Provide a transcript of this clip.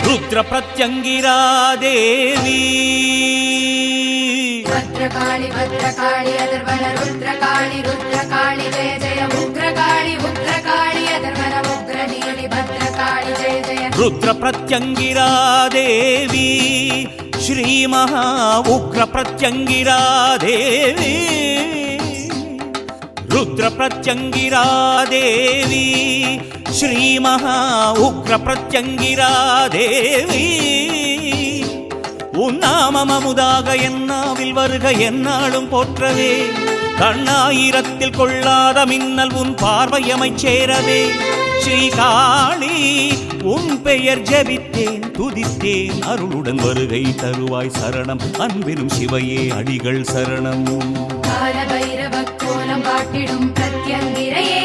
रुद्र प्रत्यंगिरा देवी भद्रकाली भद्रकाली अधर्वण रुद्रकाली रुद्रकाली जय जय उग्रकाली उग्रकाली अधर्वण उग्रनीली भद्रकाली जय जय रुद्र प्रत्यंगिरा देवी श्री महा उग्र प्रत्यंगिरा देवी रुद्र प्रत्यंगिरा देवी श्री महा उग्र प्रत्यंगिरा देवी உன்னாமமுதாக என்னாவில் வருக என்னாலும் போற்றவே கண்ணாயிரத்தில் கொள்ளாத மின்னல் உன் பார்வையமைச் சேரவே ஸ்ரீகாளி உன் பெயர் ஜபித்தேன் துதித்தேன் அருளுடன் வருகை தருவாய் சரணம் அன்பிலும் சிவையே அடிகள் சரணம் கால பைரவ கோலம் காட்டிடும் பிரத்யங்கிரையே